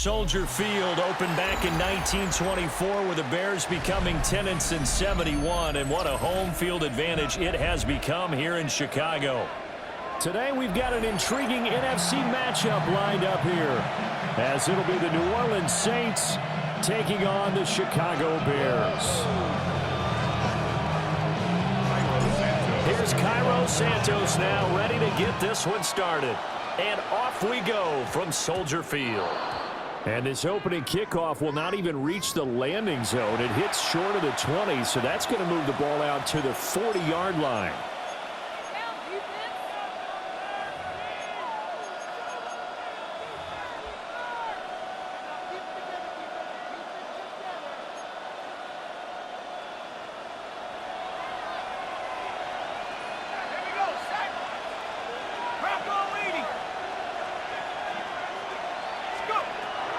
Soldier Field opened back in 1924 with the Bears becoming tenants in 71, and what a home field advantage it has become here in Chicago. Today we've got an intriguing NFC matchup lined up here, as it'll be the New Orleans Saints taking on the Chicago Bears. Here's Cairo Santos now ready to get this one started. And off we go from Soldier Field. And this opening kickoff will not even reach the landing zone. It hits short of the 20, so that's going to move the ball out to the 40-yard line.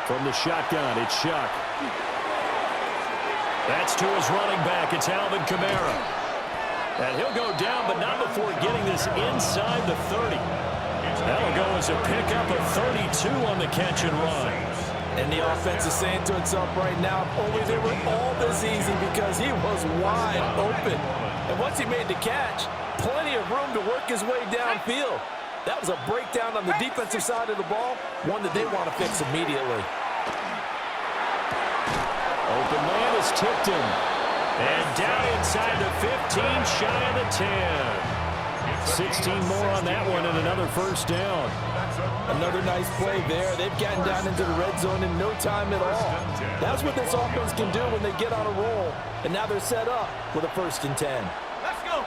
From the shotgun, it's Shuck. That's to his running back. It's Alvin Kamara. And he'll go down, but not before getting this inside the 30. That'll go as a pickup of 32 on the catch and run. And the offense is saying to itself right now, only they were all this easy because he was wide open. And once he made the catch, plenty of room to work his way downfield. That was a breakdown on the defensive side of the ball, one that they want to fix immediately. Open man is tipped him. And down inside the 15, shy of the 10. 16 more on that one and another first down. Another nice play there. They've gotten down into the red zone in no time at all. That's what this offense can do when they get on a roll. And now they're set up with a 1st and 10. Let's go.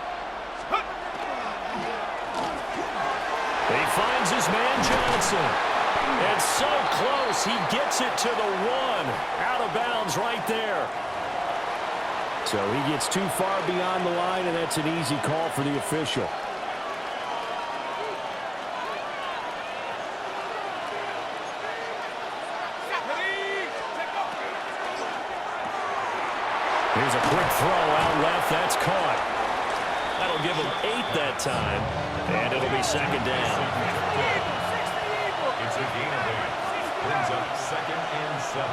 He finds his man Johnson. And so close, he gets it to the 1. Out of bounds right there. So he gets too far beyond the line, and that's an easy call for the official. Here's a quick throw out left. That's caught. That'll give him 8 that time, and it'll be 2nd down. It's a gain of 8. Brings up 2nd and 7.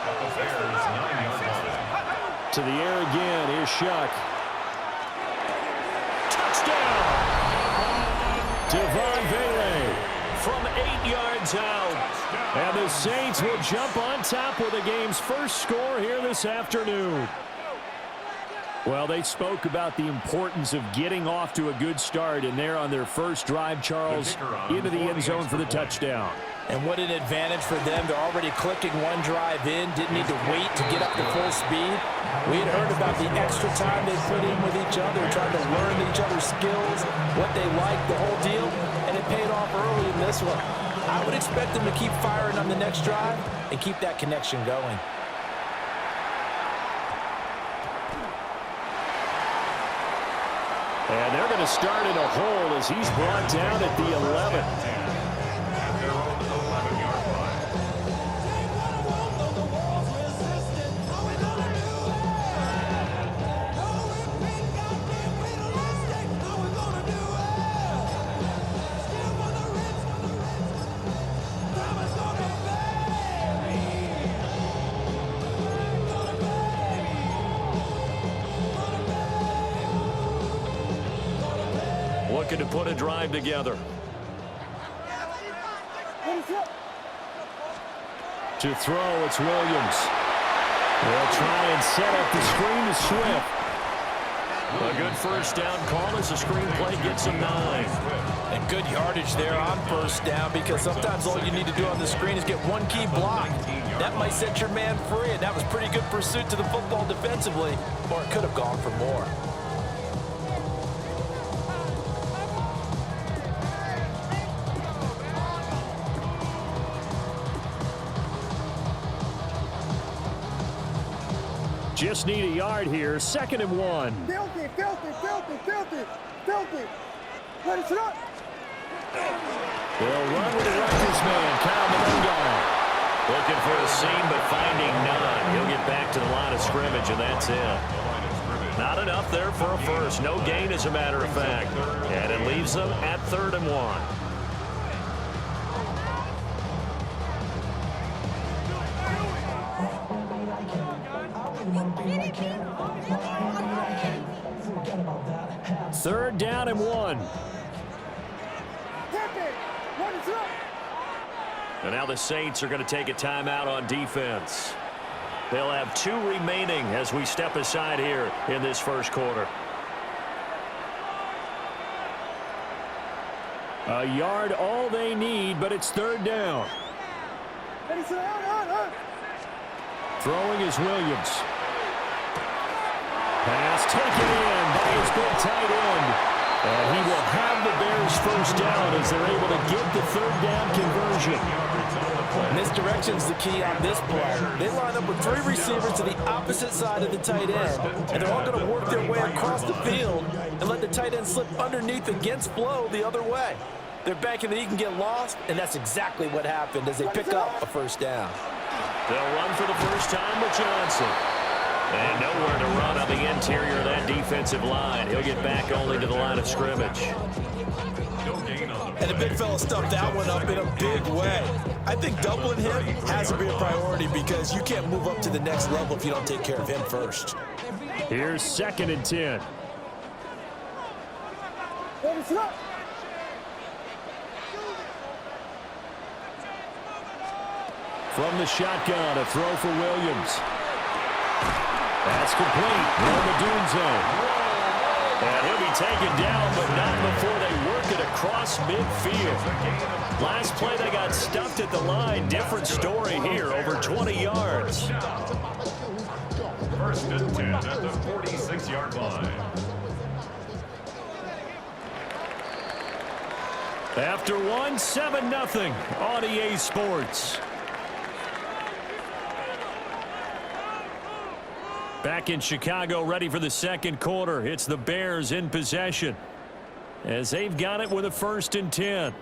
The Bears 9-yard line. To the air again. Here's Shuck. Touchdown! Devon Vele from 8 yards out. And the Saints will jump on top with the game's first score here this afternoon. Well, they spoke about the importance of getting off to a good start, and they're on their first drive, Charles, into the end zone for the touchdown. And what an advantage for them. They're already clicking one drive in, didn't need to wait to get up to full speed. We had heard about the extra time they put in with each other, trying to learn each other's skills, what they like, the whole deal, and it paid off early in this one. I would expect them to keep firing on the next drive and keep that connection going. And they're going to start in a hole as he's brought down at the 11. At their own 11-yard line. Looking to put a drive together. To throw, it's Williams. They'll try and set up the screen to Swift. A good first down call as the screen play gets him 9. And good yardage there on first down, because sometimes all you need to do on the screen is get one key block. That might set your man free, and that was pretty good pursuit to the football defensively, or it could have gone for more. Just need a yard here. 2nd and 1. Filthy. Let it up. They'll run with the Rutgers man, Kyle Malone. Looking for a seam, but finding none. He'll get back to the line of scrimmage, and that's it. Not enough there for a first. No gain, as a matter of fact. And it leaves them at 3rd and 1. Third down and 1. And now the Saints are going to take a timeout on defense. They'll have 2 remaining as we step aside here in this first quarter. A yard all they need, but it's third down. Throwing is Williams. Pass taken in by his big tight end. And he will have the Bears first down as they're able to get the third down conversion. Misdirection's the key on this play. They line up with 3 receivers to the opposite side of the tight end, and they're all going to work their way across the field and let the tight end slip underneath against flow the other way. They're banking that he can get lost, and that's exactly what happened as they pick up a first down. They'll run for the first time with Johnson. And nowhere to run on the interior of that defensive line. He'll get back only to the line of scrimmage. And the big fella stuffed that one up in a big way. I think doubling him has to be a priority because you can't move up to the next level if you don't take care of him first. Here's 2nd and 10. From the shotgun, a throw for Williams. That's complete. Romadunzo. And he'll be taken down, but not before they work it across midfield. Last play, they got stuffed at the line. Different story here, over 20 yards. First and 10 at the 46-yard line. After 1, 7-0 on EA Sports. Back in Chicago, ready for the second quarter. It's the Bears in possession as they've got it with a 1st and 10.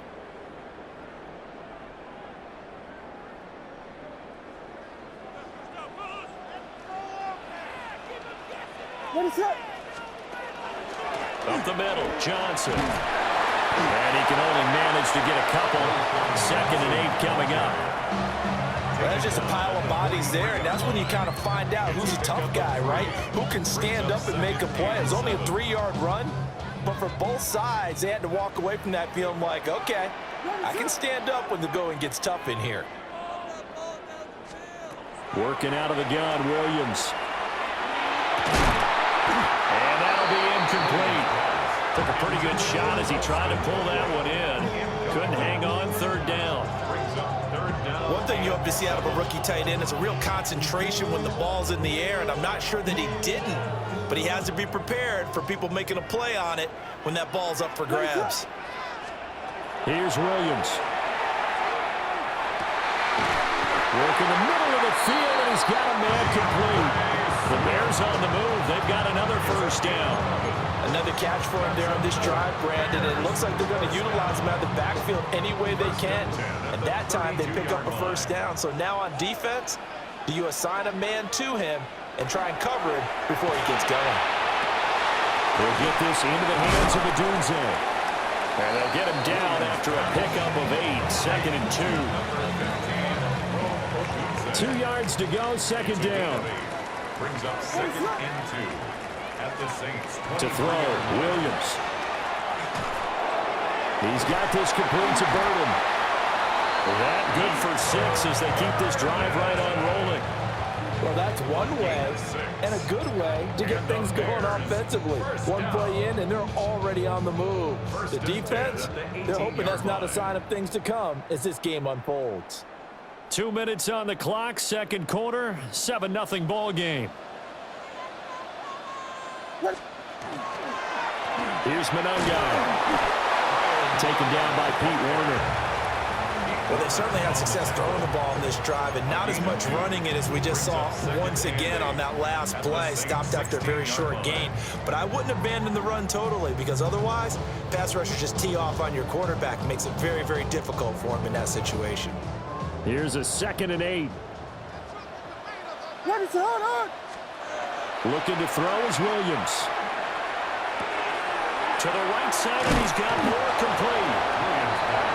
Up the middle, Johnson. And he can only manage to get a couple. 2nd and 8 coming up. Well, there's just a pile of bodies there, and that's when you kind of find out who's a tough guy, right? Who can stand up and make a play. It's only a 3-yard run, but for both sides, they had to walk away from that feeling like, okay, I can stand up when the going gets tough in here. Working out of the gun, Williams. And that'll be incomplete. Took a pretty good shot as he tried to pull that one in. Couldn't hang on, 3rd down. One thing you hope to see out of a rookie tight end is a real concentration when the ball's in the air, and I'm not sure that he didn't, but he has to be prepared for people making a play on it when that ball's up for grabs. Here's Williams. Working the middle of the field, and he's got a man complete. The Bears on the move. They've got another first down. Another catch for him there on this drive, Brandon. It looks like they're going to utilize him out of the backfield any way they can. And that time they pick up a first down. So now on defense, do you assign a man to him and try and cover him before he gets going? They'll get this into the hands of Adunze. And they'll get him down after a pickup of 8. 2nd and 2. 2 yards to go, 2nd down. Brings up 2nd and 2. At the Saints. To throw, Williams. He's got this complete to Burton. That good for 6 as they keep this drive right on rolling. Well, that's one way and a good way to get things going offensively. One play in, and they're already on the move. The defense, they're hoping that's not a sign of things to come as this game unfolds. 2 minutes on the clock, second quarter, 7-0 ball game. Here's Monangai. Taken down by Pete Werner. Well, they certainly had success throwing the ball in this drive, and not as much running it as we just saw once again on that last play. Stopped after a very short gain. But I wouldn't abandon the run totally, because otherwise, pass rushers just tee off on your quarterback. It makes it very, very difficult for him in that situation. Here's a 2nd and 8. Looking to throw is Williams. To the right side, and he's got more complete.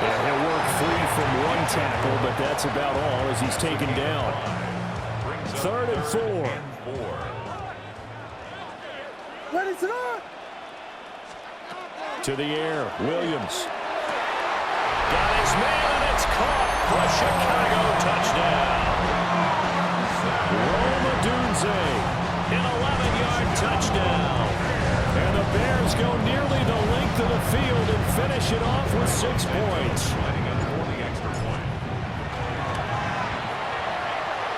Yeah, he'll work free from one tackle, but that's about all as he's taken down. 3rd and 4. Ready, throw! To the air, Williams. Got his man, and it's caught for a Chicago touchdown. Roma Dunze, an 11-yard touchdown. And the Bears go nearly the length of the field and finish it off with 6 points.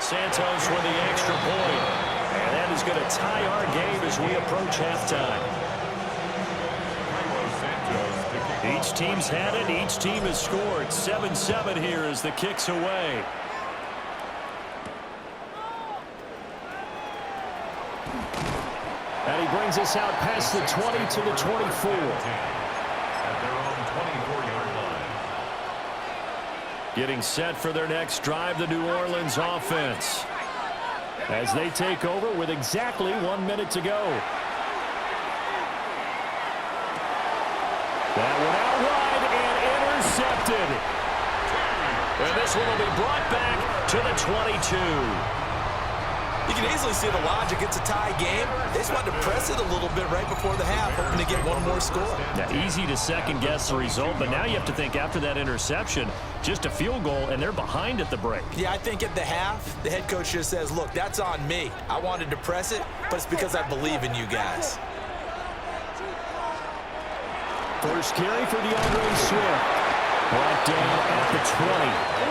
Santos with the extra point. And that is going to tie our game as we approach halftime. Each team's had it. Each team has scored. 7-7 here as the kick's away. And he brings us out past the 20 to the 24. At their own 24-yard line. Getting set for their next drive, the New Orleans offense, as they take over with exactly 1 minute to go. That one out wide and intercepted. And this one will be brought back to the 22. You can easily see the logic. It's a tie game. They just wanted to press it a little bit right before the half, hoping to get one more score. Yeah, easy to second-guess the result, but now you have to think after that interception, just a field goal, and they're behind at the break. Yeah, I think at the half, the head coach just says, look, that's on me. I wanted to press it, but it's because I believe in you guys. First carry for DeAndre Swift. Brought down at the 20.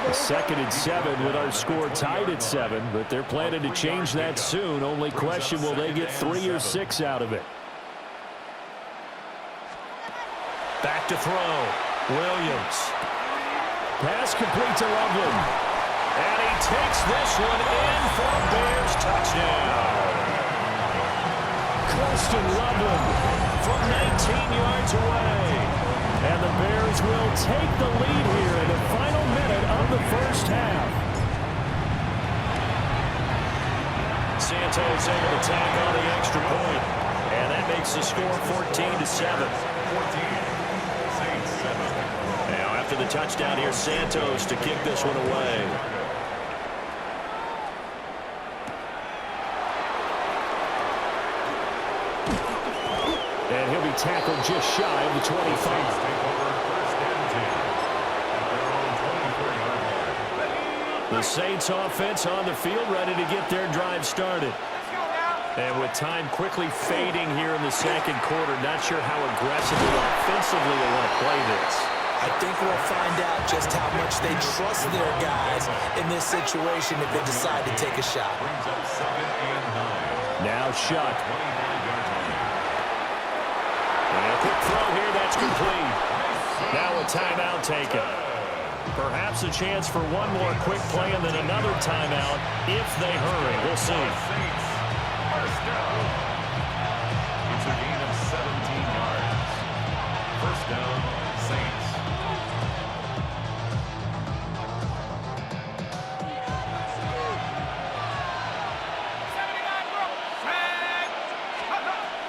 A 2nd and 7 with our score tied at 7, but they're planning to change that soon. Only question, will they get 3 or 6 out of it? Back to throw. Williams. Pass complete to Loveland. And he takes this one in for a Bears touchdown. Clifton Loveland from 19 yards away. And the Bears will take the lead here in the final minute of the first half. Santos able to tack on the extra point. And that makes the score 14-7. 14. Saints 7. Now after the touchdown, here's Santos to kick this one away. And he'll be tackled just shy of the 25. The Saints offense on the field, ready to get their drive started. And with time quickly fading here in the second quarter, not sure how aggressively offensively they want to play this. I think we'll find out just how much they trust their guys in this situation if they decide to take a shot. Now Shuck. And a quick throw here, that's complete. Now a timeout taken. Perhaps a chance for one more quick play and then another timeout if they hurry. We'll see. First down. It's a gain of 17 yards. First down, Saints.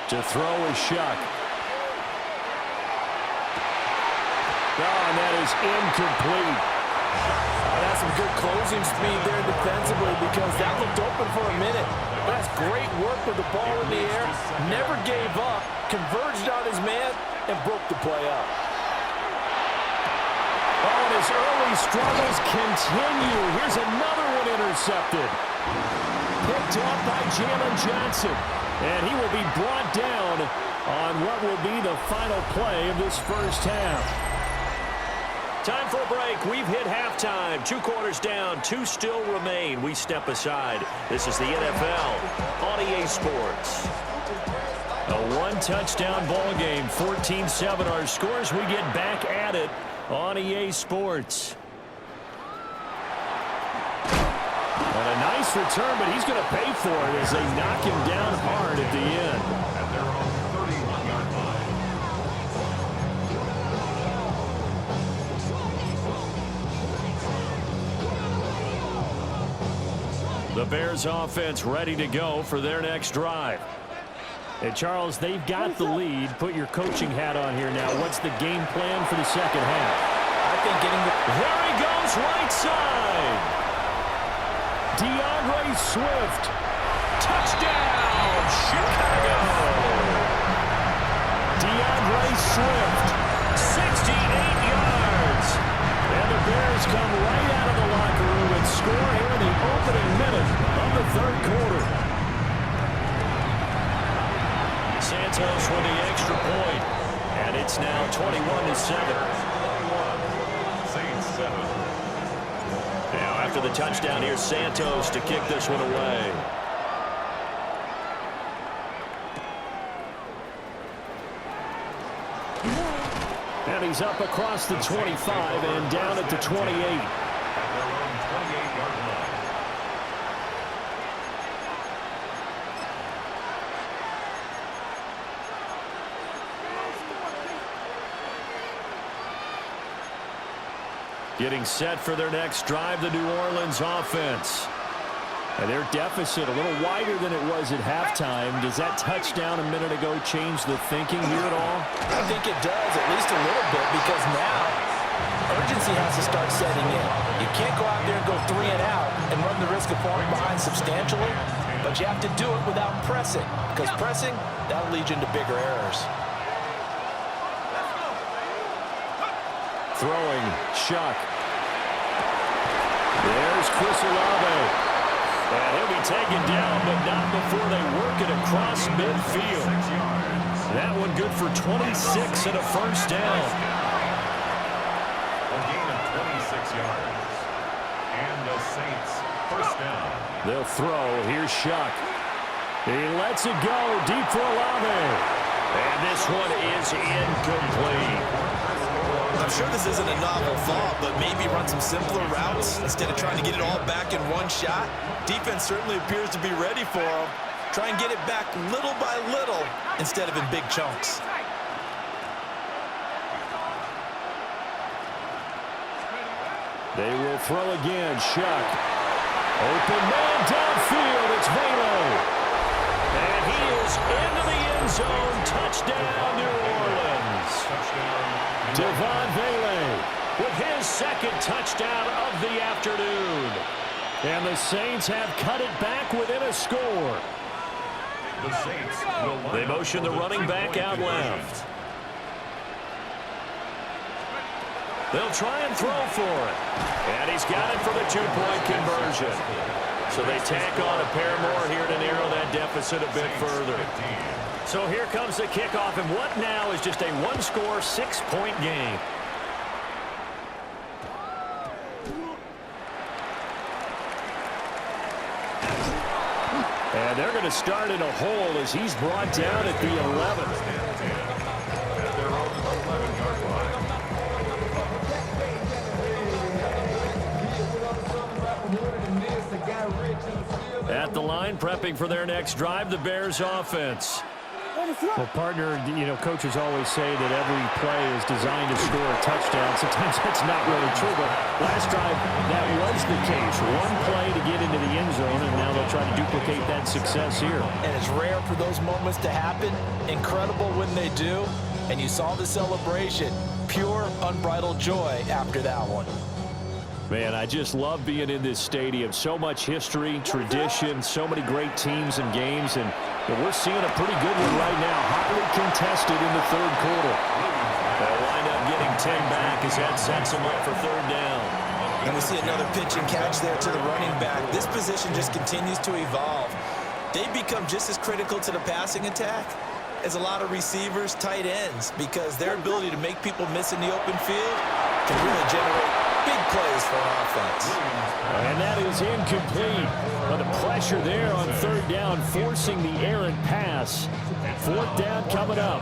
To throw is Shuck. Oh, and that is incomplete. That's some good closing speed there defensively because that looked open for a minute. That's great work with the ball in the air. Never gave up, converged on his man, and broke the play up. Oh, and his early struggles continue. Here's another one intercepted. Picked off by Jalen Johnson. And he will be brought down on what will be the final play of this first half. Time for a break. We've hit halftime. 2 quarters down. 2 still remain. We step aside. This is the NFL on EA Sports. A 1-touchdown ball game. 14-7 our scores. We get back at it on EA Sports. And a nice return, but he's going to pay for it as they knock him down hard at the end. At their own 31-yard line. The Bears offense ready to go for their next drive. And Charles, they've got the lead. Put your coaching hat on here now. What's the game plan for the second half? I think getting the... There he goes, right side. DeAndre Swift. Touchdown, Chicago. Swift, 68 yards. And the Bears come right out of the locker room and score here in the opening minute of the third quarter. Santos with the extra point, and it's now 21-7. Now after the touchdown, here's Santos to kick this one away. And he's up across the 25 and down at the 28. Getting set for their next drive, the New Orleans offense. And their deficit a little wider than it was at halftime. Does that touchdown a minute ago change the thinking here at all? I think it does, at least a little bit, because now urgency has to start setting in. You can't go out there and go 3 and out and run the risk of falling behind substantially, but you have to do it without pressing, because pressing, that'll lead you into bigger errors. Throwing, Shuck. There's Chris Olave. And he'll be taken down, but not before they work it across midfield. That one good for 26 and a first down. A gain of 26 yards. And the Saints first down. They'll throw. Here's Shuck. He lets it go deep for Olave. And this one is incomplete. I'm sure this isn't a novel thought, but maybe run some simpler routes instead of trying to get it all back in one shot. Defense certainly appears to be ready for them. Try and get it back little by little instead of in big chunks. They will throw again. Shuck. Open man downfield. It's Velo. And he is into the end zone. Touchdown, New Orleans. Devon Vele with his second touchdown of the afternoon. And the Saints have cut it back within a score. The Saints will They motion the running back out left. They'll try and throw for it. And he's got it for the two-point conversion. So they tack on a pair more here to narrow that deficit a bit further. So here comes the kickoff, and what now is just a one-score, 6-point game. And they're going to start in a hole as he's brought down at the 11. At the line, prepping for their next drive, the Bears offense. Well, partner, coaches always say that every play is designed to score a touchdown. Sometimes that's not really true, but last drive, that was the case. One play to get into the end zone, and now they'll try to duplicate that success here. And it's rare for those moments to happen. Incredible when they do. And you saw the celebration. Pure, unbridled joy after that one. Man, I just love being in this stadium. So much history, tradition, so many great teams and games, and we're seeing a pretty good one right now. Hotly contested in the third quarter. They'll wind up getting 10 back as that sets them up for third down. And we see another pitch and catch there to the running back. This position just continues to evolve. They become just as critical to the passing attack as a lot of receivers, tight ends, because their ability to make people miss in the open field can really generate big plays for an offense. And that is incomplete. But the pressure there on third down, forcing the errant pass. Fourth down coming up.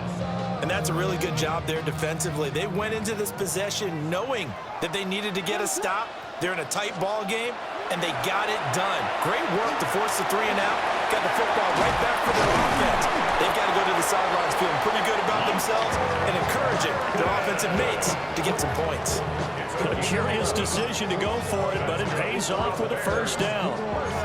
And that's a really good job there defensively. They went into this possession knowing that they needed to get a stop. They're in a tight ball game, and they got it done. Great work to force the 3 and out. Got the football right back for their offense. They've got to go to the sidelines feeling pretty good about themselves and encouraging their offensive mates to get some points. A curious decision to go for it, but it pays off with a first down.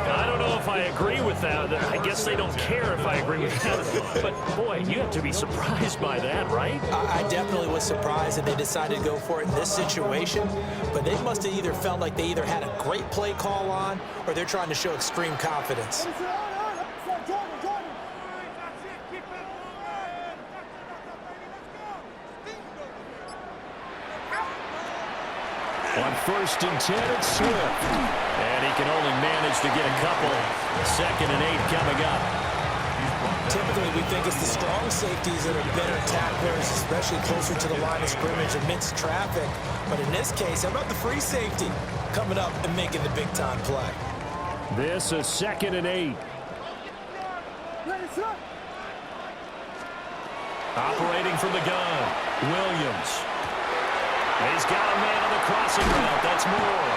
I don't know if I agree with that. I guess they don't care if I agree with that. But, boy, you have to be surprised by that, right? I definitely was surprised that they decided to go for it in this situation. But they must have either felt like they either had a great play call on or they're trying to show extreme confidence. first and 10. It's Swift. And he can only manage to get a couple. 2nd and 8 coming up. Typically, we think it's the strong safeties that are better tacklers, especially closer to the line of scrimmage amidst traffic. But in this case, how about the free safety coming up and making the big-time play? This is 2nd and 8. Operating from the gun, Williams. He's got a man on the crossing route. That's Moore.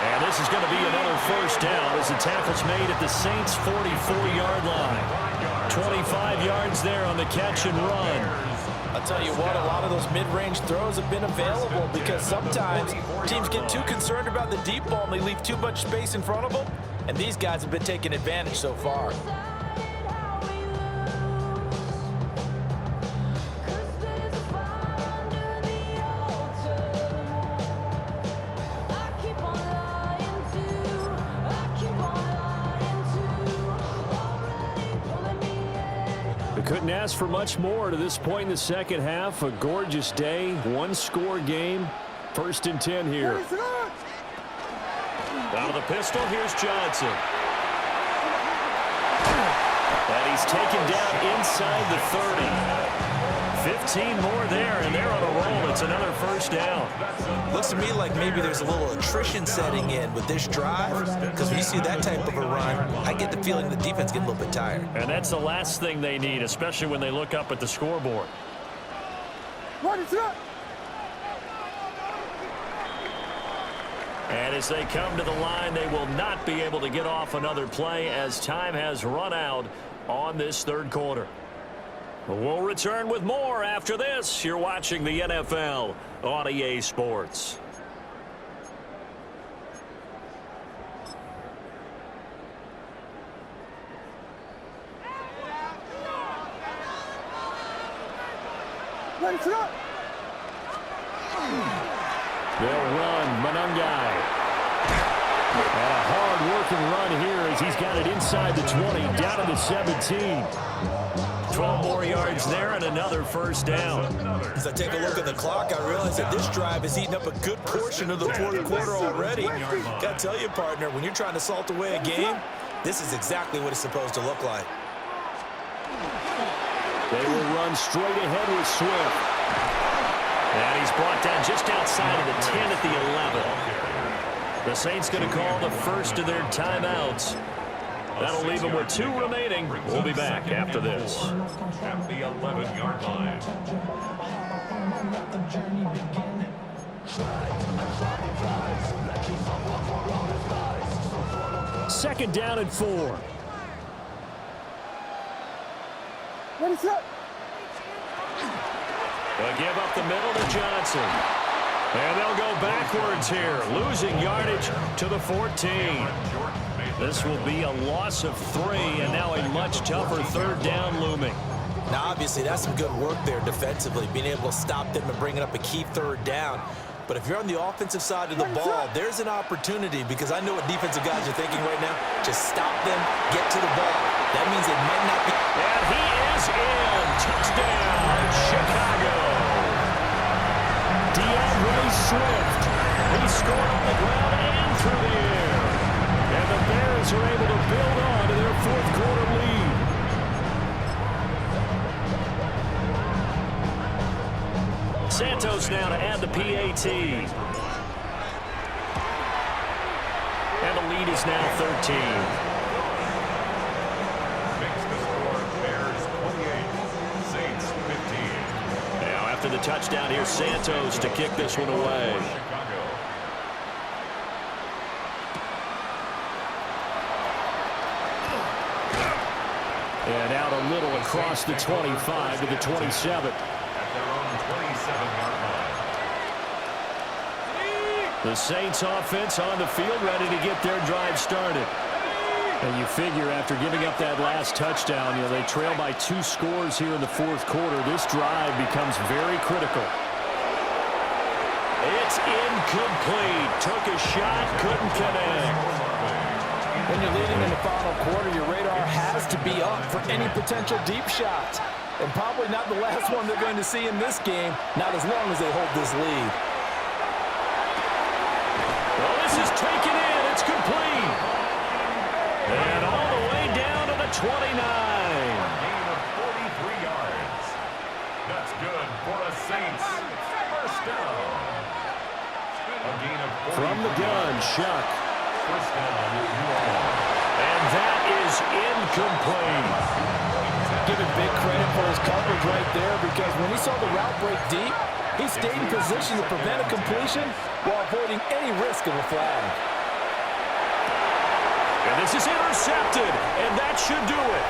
And this is going to be another first down as the tackle's made at the Saints' 44-yard line. 25 yards there on the catch and run. I'll tell you what, a lot of those mid-range throws have been available because sometimes teams get too concerned about the deep ball and they leave too much space in front of them. And these guys have been taking advantage so far. Couldn't ask for much more to this point in the second half. A gorgeous day, one-score game. 1st and 10 here. Out of the pistol, here's Johnson. And he's taken down inside the 30. 15 more there, and they're on a roll. It's another first down. Looks to me like maybe there's a little attrition setting in with this drive, because when you see that type of a run, I get the feeling the defense getting a little bit tired. And that's the last thing they need, especially when they look up at the scoreboard. And as they come to the line, they will not be able to get off another play as time has run out on this third quarter. We'll return with more after this. You're watching the NFL on EA Sports. They'll run Manungai. And a hard-working run here as he's got it inside the 20, down to the 17. 12 more yards there and another first down. As I take a look at the clock, I realize that this drive has eaten up a good portion of the fourth quarter already. Got to tell you, partner, when you're trying to salt away a game, this is exactly what it's supposed to look like. They will run straight ahead with Swift. And he's brought down just outside of the 10 at the 11. The Saints going to call the first of their timeouts. That'll leave them with 2 remaining. We'll be back after this. At the 11-yard line. 2nd down and 4. They'll give up the middle to Johnson. And they'll go backwards here, losing yardage to the 14. This will be a loss of 3, and now a much tougher third down looming. Now, obviously, that's some good work there defensively, being able to stop them and bringing up a key third down. But if you're on the offensive side of the ball, there's an opportunity, because I know what defensive guys are thinking right now. Just stop them, get to the ball. That means they might not be. And he is in. Touchdown, Chicago. DeAndre Swift. He scored on the ground and through the air. And the Bears are able to build on to their fourth quarter lead. Santos now to add the PAT. And the lead is now 13. Makes the score Bears 28, Saints 15. Now after the touchdown, here's Santos to kick this one away. Chicago. And out a little across the 25 to the 27. Their own 27-yard line. The Saints offense on the field, ready to get their drive started. And you figure after giving up that last touchdown, they trail by 2 scores here in the fourth quarter. This drive becomes very critical. It's incomplete. Took a shot, couldn't connect. When you're leading in the final quarter, your radar has to be up for any potential deep shots. And probably not the last one they're going to see in this game, not as long as they hold this lead. Chuck. First down, And that is incomplete. Giving big credit for his coverage right there, because when he saw the route break deep, he stayed in position to prevent a completion while avoiding any risk of a flag. And this is intercepted, and that should do it.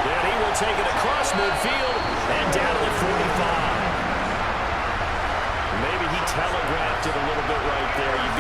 And he will take it across midfield and down to the 45. Maybe he telegraphed it a little bit right there. You